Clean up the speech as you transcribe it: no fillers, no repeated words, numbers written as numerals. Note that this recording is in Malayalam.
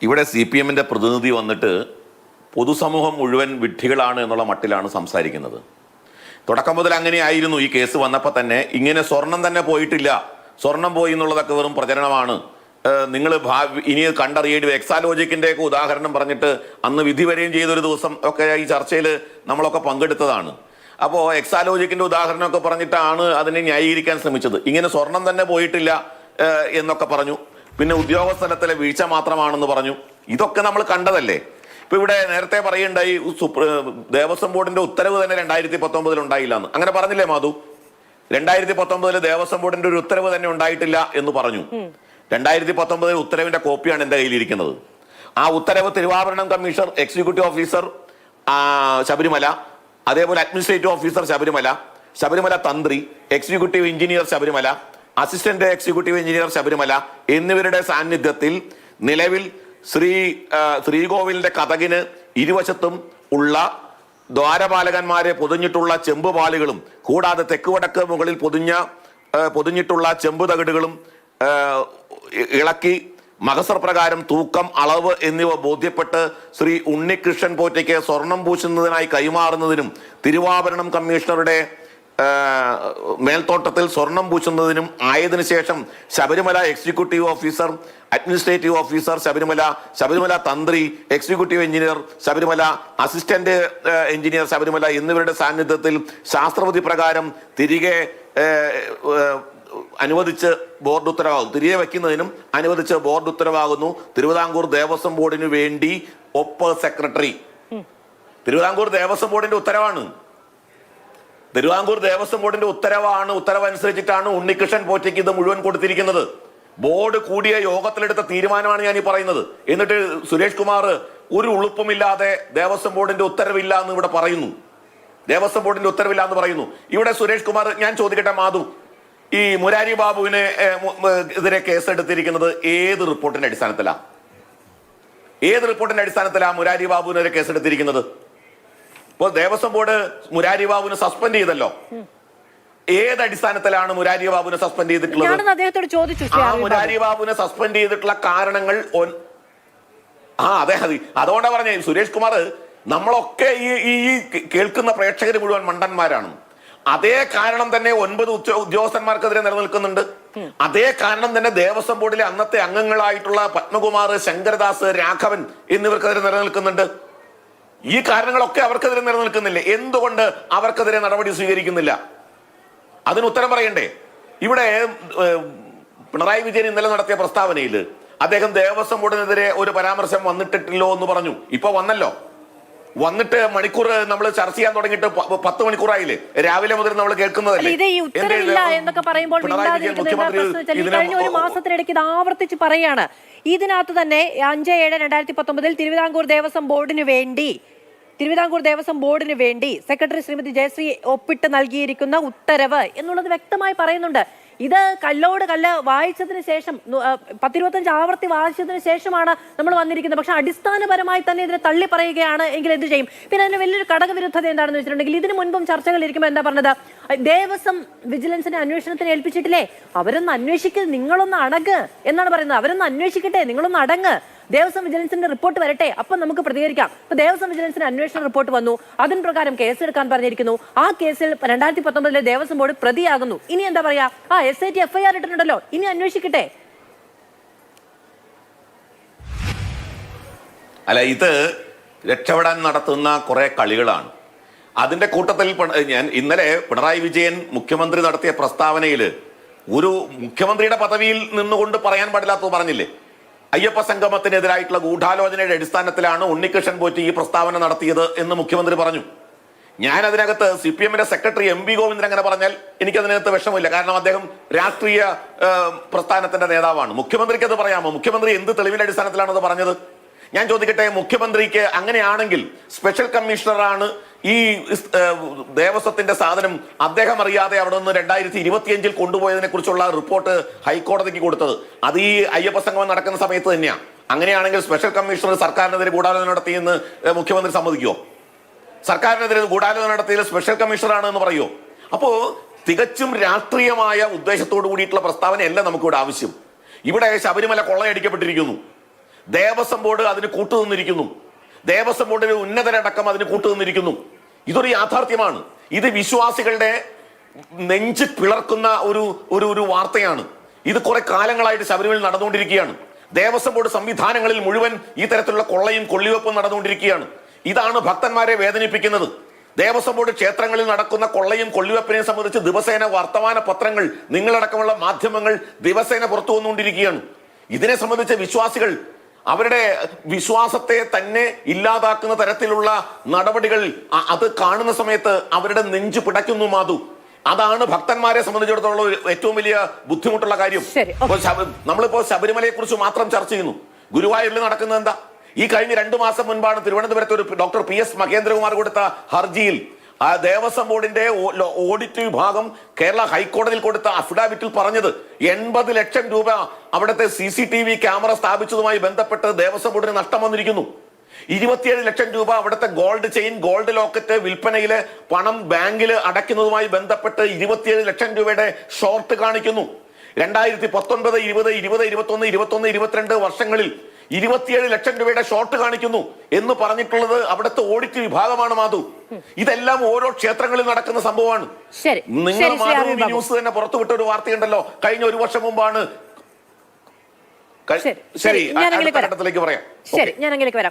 ഇവിടെ CPM-ന്റെ പ്രതിനിധി വന്നിട്ട് പൊതുസമൂഹം മുഴുവൻ വിഡ്ഢികളാണ് എന്നുള്ള മട്ടിലാണ് സംസാരിക്കുന്നത്. തുടക്കം മുതൽ അങ്ങനെയായിരുന്നു. ഈ കേസ് വന്നപ്പോൾ തന്നെ ഇങ്ങനെ സ്വർണം തന്നെ പോയിട്ടില്ല, സ്വർണം പോയി എന്നുള്ളതൊക്കെ വെറും പ്രചരണമാണ്, നിങ്ങൾ ഇനി കണ്ടറിയേണ്ടി എക്സാലോജിക്കിൻ്റെയൊക്കെ ഉദാഹരണം പറഞ്ഞിട്ട് അന്ന് വിധി വരെയും ചെയ്തൊരു ദിവസം ഒക്കെ ഈ ചർച്ചയിൽ നമ്മളൊക്കെ പങ്കെടുത്തതാണ്. അപ്പോൾ എക്സാലോജിക്കിൻ്റെ ഉദാഹരണമൊക്കെ പറഞ്ഞിട്ടാണ് അതിനെ ന്യായീകരിക്കാൻ ശ്രമിച്ചത്. ഇങ്ങനെ സ്വർണം തന്നെ പോയിട്ടില്ല എന്നൊക്കെ പറഞ്ഞു. പിന്നെ ഉദ്യോഗസ്ഥലത്തിലെ വീഴ്ച മാത്രമാണെന്ന് പറഞ്ഞു. ഇതൊക്കെ നമ്മൾ കണ്ടതല്ലേ. ഇപ്പൊ ഇവിടെ നേരത്തെ പറയുണ്ടായി ദേവസ്വം ബോർഡിന്റെ ഉത്തരവ് തന്നെ 2019 ഉണ്ടായില്ല എന്ന്. അങ്ങനെ പറഞ്ഞില്ലേ മാധു? 2019 ദേവസ്വം ബോർഡിന്റെ ഒരു ഉത്തരവ് തന്നെ ഉണ്ടായിട്ടില്ല എന്ന് പറഞ്ഞു. 2019 ഉത്തരവിന്റെ കോപ്പിയാണ് എന്റെ കയ്യിലിരിക്കുന്നത്. ആ ഉത്തരവ് തിരുവാഭരണം കമ്മീഷണർ, എക്സിക്യൂട്ടീവ് ഓഫീസർ ശബരിമല, അതേപോലെ അഡ്മിനിസ്ട്രേറ്റീവ് ഓഫീസർ ശബരിമല, ശബരിമല തന്ത്രി, executive engineer Sabarimala, assistant executive engineer Sabarimala എന്നിവരുടെ സാന്നിധ്യത്തിൽ നിലവിൽ ശ്രീകോവിലിന്റെ കതകിന് ഇരുവശത്തും ഉള്ള ദ്വാരപാലകന്മാരെ പൊതിഞ്ഞിട്ടുള്ള ചെമ്പുപാലുകളും കൂടാതെ തെക്കുവടക്ക് മുകളിൽ പൊതിഞ്ഞിട്ടുള്ള ചെമ്പു തകിടുകളും ഇളക്കി മഹസർ പ്രകാരം തൂക്കം, അളവ് എന്നിവ ബോധ്യപ്പെട്ട് ശ്രീ ഉണ്ണികൃഷ്ണൻ പോറ്റയ്ക്ക് സ്വർണം പൂശുന്നതിനായി കൈമാറുന്നതിനും തിരുവാഭരണം കമ്മീഷണറുടെ മേൽത്തോട്ടത്തിൽ സ്വർണം പൂശുന്നതിനും ആയതിനു ശേഷം Sabarimala executive officer, administrative officer Sabarimala, Sabarimala തന്ത്രി, executive engineer Sabarimala, assistant engineer Sabarimala എന്നിവരുടെ സാന്നിധ്യത്തിൽ ശാസ്ത്രവിധി പ്രകാരം തിരികെ അനുവദിച്ച് ബോർഡ് ഉത്തരവാകും. തിരികെ വയ്ക്കുന്നതിനും അനുവദിച്ച് ബോർഡ് ഉത്തരവാകുന്നു. തിരുവിതാംകൂർ ദേവസ്വം ബോർഡിന് വേണ്ടി ഒപ്പ് സെക്രട്ടറി. തിരുവിതാംകൂർ ദേവസ്വം ബോർഡിന്റെ ഉത്തരവാണ്. തിരുവിതാംകൂർ ദേവസ്വം ബോർഡിന്റെ ഉത്തരവാണ്. ഉത്തരവനുസരിച്ചിട്ടാണ് ഉണ്ണികൃഷ്ണൻ പോറ്റയ്ക്ക് ഇത് മുഴുവൻ കൊടുത്തിരിക്കുന്നത്. ബോർഡ് കൂടിയ യോഗത്തിലെടുത്ത തീരുമാനമാണ് ഞാൻ ഈ പറയുന്നത്. എന്നിട്ട് സുരേഷ് കുമാർ ഒരു ഉളുപ്പുമില്ലാതെ ദേവസ്വം ബോർഡിന്റെ ഉത്തരവില്ല എന്ന് ഇവിടെ പറയുന്നു. ദേവസ്വം ബോർഡിന്റെ ഉത്തരവില്ല എന്ന് പറയുന്നു. ഇവിടെ സുരേഷ് കുമാർ, ഞാൻ ചോദിക്കട്ടെ മാധു, ഈ മുരാരി ബാബുവിനെ എതിരെ കേസെടുത്തിരിക്കുന്നത് ഏത് റിപ്പോർട്ടിന്റെ അടിസ്ഥാനത്തിലാണ്? ഏത് റിപ്പോർട്ടിന്റെ അടിസ്ഥാനത്തിലാണ് മുരാരി ബാബുവിനെതിരെ കേസെടുത്തിരിക്കുന്നത്? ഇപ്പോൾ ദേവസ്വം ബോർഡ് മുരാരി ബാബുവിനെ സസ്പെൻഡ് ചെയ്തല്ലോ. ഏത് അടിസ്ഥാനത്തിലാണ് മുരാരി ബാബുവിനെ സസ്പെൻഡ് ചെയ്തിട്ടുള്ളത്? ആ മുരാരി ബാബുവിനെ സസ്പെൻഡ് ചെയ്തിട്ടുള്ള കാരണങ്ങൾ അതെ, അതുകൊണ്ടാണ് പറഞ്ഞ സുരേഷ് കുമാർ, നമ്മളൊക്കെ ഈ കേൾക്കുന്ന പ്രേക്ഷകർ മുഴുവൻ മണ്ടന്മാരാണ്. അതേ കാരണം തന്നെ 9 ഉദ്യോഗസ്ഥന്മാർക്കെതിരെ നിലനിൽക്കുന്നുണ്ട്. അതേ കാരണം തന്നെ ദേവസ്വം ബോർഡിലെ അന്നത്തെ അംഗങ്ങളായിട്ടുള്ള പത്മകുമാർ, ശങ്കരദാസ്, രാഘവൻ എന്നിവർക്കെതിരെ നിലനിൽക്കുന്നുണ്ട്. ഈ കാരണങ്ങളൊക്കെ അവർക്കെതിരെ നിലനിൽക്കുന്നില്ലേ? എന്തുകൊണ്ട് അവർക്കെതിരെ നടപടി സ്വീകരിക്കുന്നില്ല? അതിന് ഉത്തരം പറയണ്ടേ? ഇവിടെ പിണറായി വിജയൻ ഇന്നലെ നടത്തിയ പ്രസ്താവനയിൽ അദ്ദേഹം ദേവസ്വം ബോർഡിനെതിരെ ഒരു പരാമർശം വന്നിട്ടില്ലോ എന്ന് പറഞ്ഞു. ഇപ്പൊ വന്നിട്ട് മണിക്കൂർ നമ്മൾ ചർച്ച ചെയ്യാൻ തുടങ്ങിയിട്ട് 10 മണിക്കൂറായില്ലേ? രാവിലെ മുതൽ നമ്മൾ കേൾക്കുന്നതല്ലേ കഴിഞ്ഞ ഒരു മാസത്തിനിടയ്ക്ക് ഇത് ആവർത്തിച്ച് പറയാണ്. ഇതിനകത്ത് തന്നെ 5/7/2019 തിരുവിതാംകൂർ ദേവസ്വം ബോർഡിന് വേണ്ടി സെക്രട്ടറി ശ്രീമതി ജയശ്രീ ഒപ്പിട്ട് നൽകിയിരിക്കുന്ന ഉത്തരവ് എന്നുള്ളത് വ്യക്തമായി പറയുന്നുണ്ട്. ഇത് കല്ലോട് കല്ല് വായിച്ചതിന് ശേഷം 10-25 ആവർത്തി വായിച്ചതിന് ശേഷമാണ് നമ്മൾ വന്നിരിക്കുന്നത്. പക്ഷെ അടിസ്ഥാനപരമായി തന്നെ ഇതിനെ തള്ളി പറയുകയാണ് എങ്കിൽ എന്ത് ചെയ്യും? പിന്നെ അതിന് വലിയൊരു ഘടകവിരുദ്ധത എന്താണെന്ന് വെച്ചിട്ടുണ്ടെങ്കിൽ, ഇതിനു മുൻപും ചർച്ചകൾ ഇരിക്കുമ്പോൾ എന്താ പറഞ്ഞത്? ദേവസ്വം വിജിലൻസിനെ അന്വേഷണത്തിന് ഏൽപ്പിച്ചിട്ടില്ലേ? അവരൊന്ന് അന്വേഷിക്കുക, നിങ്ങളൊന്ന് അടങ്ങ് എന്നാണ് പറയുന്നത്. അവരൊന്ന് അന്വേഷിക്കട്ടെ, നിങ്ങളൊന്ന് അടങ്ങ്, ദേവസ്വം വിജിലൻസിന്റെ റിപ്പോർട്ട് വരട്ടെ, അപ്പം നമുക്ക് പ്രതികരിക്കാം. ഇപ്പൊ ദേവസ്വം വിജിലൻസിന് അന്വേഷണ റിപ്പോർട്ട് വന്നു, അതിന് പ്രകാരം കേസെടുക്കാൻ പറഞ്ഞിരിക്കുന്നു. ആ കേസിൽ 2019 ദേവസ്വം ബോർഡ് പ്രതിയാകുന്നു. ഇനി എന്താ പറയാ? SIT FIR ഇട്ടിട്ടുണ്ടല്ലോ, ഇനി അന്വേഷിക്കട്ടെ. അല്ല, ഇത് രക്ഷപ്പെടാൻ നടത്തുന്ന കുറെ കളികളാണ്. അതിന്റെ കൂട്ടത്തിൽ ഞാൻ ഇന്നലെ പിണറായി വിജയൻ മുഖ്യമന്ത്രി നടത്തിയ പ്രസ്താവനയിൽ ഒരു മുഖ്യമന്ത്രിയുടെ പദവിയിൽ നിന്നുകൊണ്ട് പറയാൻ പാടില്ലാത്തത് പറഞ്ഞില്ലേ? അയ്യപ്പ സംഗമത്തിനെതിരായിട്ടുള്ള ഗൂഢാലോചനയുടെ അടിസ്ഥാനത്തിലാണ് ഉണ്ണികൃഷ്ണൻ പോറ്റി ഈ പ്രസ്താവന നടത്തിയത് എന്ന് മുഖ്യമന്ത്രി പറഞ്ഞു. ഞാൻ അതിനകത്ത് CPM-ന്റെ സെക്രട്ടറി MV ഗോവിന്ദൻ അങ്ങനെ പറഞ്ഞാൽ എനിക്കതിനകത്ത് വിഷമമില്ല. കാരണം അദ്ദേഹം രാഷ്ട്രീയ പ്രസ്ഥാനത്തിന്റെ നേതാവാണ്. മുഖ്യമന്ത്രിക്ക് അത് പറയാമോ? മുഖ്യമന്ത്രി എന്ത് തെളിവിന്റെ അടിസ്ഥാനത്തിലാണ് അത് പറഞ്ഞത്? ഞാൻ ചോദിക്കട്ടെ, മുഖ്യമന്ത്രിക്ക് അങ്ങനെയാണെങ്കിൽ സ്പെഷ്യൽ കമ്മീഷണറാണ് ഈ ദേവസ്വത്തിന്റെ സാധനം അദ്ദേഹം അറിയാതെ അവിടെ നിന്ന് 2025 കൊണ്ടുപോയതിനെ കുറിച്ചുള്ള റിപ്പോർട്ട് ഹൈക്കോടതിക്ക് കൊടുത്തത്. അത് ഈ അയ്യപ്പ സംഗമം നടക്കുന്ന സമയത്ത് തന്നെയാണ്. അങ്ങനെയാണെങ്കിൽ സ്പെഷ്യൽ കമ്മീഷണർ സർക്കാരിനെതിരെ ഗൂഢാലോചന നടത്തിയെന്ന് മുഖ്യമന്ത്രി സമ്മതിക്കുമോ? സർക്കാരിനെതിരെ ഗൂഢാലോചന നടത്തിയത് സ്പെഷ്യൽ കമ്മീഷണറാണ് എന്ന് പറയുമോ? അപ്പോ തികച്ചും രാഷ്ട്രീയമായ ഉദ്ദേശത്തോടു കൂടിയിട്ടുള്ള പ്രസ്താവനയല്ല നമുക്കിവിടെ ആവശ്യം. ഇവിടെ ശബരിമല കൊള്ളയടിക്കപ്പെട്ടിരിക്കുന്നു. ദേവസ്വം ബോർഡ് അതിന് കൂട്ടുനിന്നിരിക്കുന്നു. ദേവസ്വം ബോർഡിലെ ഉന്നതരടക്കം അതിന് കൂട്ടുനിന്നിരിക്കുന്നു. ഇതൊരു യാഥാർത്ഥ്യമാണ്. ഇത് വിശ്വാസികളുടെ നെഞ്ച് പിളർക്കുന്ന ഒരു വാർത്തയാണ്. ഇത് കുറെ കാലങ്ങളായിട്ട് ശബരിമലയിൽ നടന്നുകൊണ്ടിരിക്കുകയാണ്. ദേവസ്വം ബോർഡ് സംവിധാനങ്ങളിൽ മുഴുവൻ ഈ തരത്തിലുള്ള കൊള്ളയും കൊള്ളിവെപ്പും നടന്നുകൊണ്ടിരിക്കുകയാണ്. ഇതാണ് ഭക്തന്മാരെ വേദനിപ്പിക്കുന്നത്. ദേവസ്വം ബോർഡ് ക്ഷേത്രങ്ങളിൽ നടക്കുന്ന കൊള്ളയും കൊള്ളിവെപ്പിനെ സംബന്ധിച്ച് ദിവസേന വർത്തമാന പത്രങ്ങൾ, നിങ്ങളടക്കമുള്ള മാധ്യമങ്ങൾ ദിവസേന പുറത്തു വന്നുകൊണ്ടിരിക്കുകയാണ്. ഇതിനെ സംബന്ധിച്ച് വിശ്വാസികൾ അവരുടെ വിശ്വാസത്തെ തന്നെ ഇല്ലാതാക്കുന്ന തരത്തിലുള്ള നടപടികൾ അത് കാണുന്ന സമയത്ത് അവരുടെ നെഞ്ചു പിടയ്ക്കുന്നു. മാധു, അതാണ് ഭക്തന്മാരെ സംബന്ധിച്ചിടത്തോളം ഏറ്റവും വലിയ ബുദ്ധിമുട്ടുള്ള കാര്യം. നമ്മളിപ്പോ ശബരിമലയെ കുറിച്ച് മാത്രം ചർച്ച ചെയ്യുന്നു. ഗുരുവായൂരിൽ നടക്കുന്നത് എന്താ? ഈ കഴിഞ്ഞ 2 മാസം മുൻപാണ് തിരുവനന്തപുരത്ത് ഒരു ഡോക്ടർ PS മഹേന്ദ്രകുമാർ കൊടുത്ത ഹർജിയിൽ ദേവസ്വം ബോർഡിന്റെ ഓഡിറ്റ് വിഭാഗം കേരള ഹൈക്കോടതിയിൽ കൊടുത്ത അഫിഡാവിറ്റിൽ പറഞ്ഞത് 80 ലക്ഷം രൂപ അവിടുത്തെ CCTV ക്യാമറ സ്ഥാപിച്ചതുമായി ബന്ധപ്പെട്ട് ദേവസ്വം ബോർഡിന് നഷ്ടം വന്നിരിക്കുന്നു. 27 ലക്ഷം രൂപ അവിടുത്തെ ഗോൾഡ് ചെയിൻ, ഗോൾഡ് ലോക്കറ്റ് വിൽപ്പനയിലെ പണം ബാങ്കിൽ അടയ്ക്കുന്നതുമായി ബന്ധപ്പെട്ട് 27 ലക്ഷം രൂപയുടെ ഷോർട്ട് കാണിക്കുന്നു. 2019, 20, 21, 22 വർഷങ്ങളിൽ 27 ലക്ഷം രൂപയുടെ ഷോർട്ട് കാണിക്കുന്നു എന്ന് പറഞ്ഞിട്ടുള്ളത് അവിടുത്തെ ഓഡിറ്റ് വിഭാഗമാണ്. മാധു, ഇതെല്ലാം ഓരോ ക്ഷേത്രങ്ങളിൽ നടക്കുന്ന സംഭവമാണ്. നിങ്ങൾ മാതൃഭൂമി ന്യൂസ് തന്നെ പുറത്തുവിട്ട ഒരു വാർത്തയുണ്ടല്ലോ, കഴിഞ്ഞ 1 വർഷം മുമ്പാണ്. ശരി, അടുത്ത ഘട്ടത്തിലേക്ക് പറയാം. ശരി, ഞാൻ അങ്ങനെയൊക്കെ വരാം.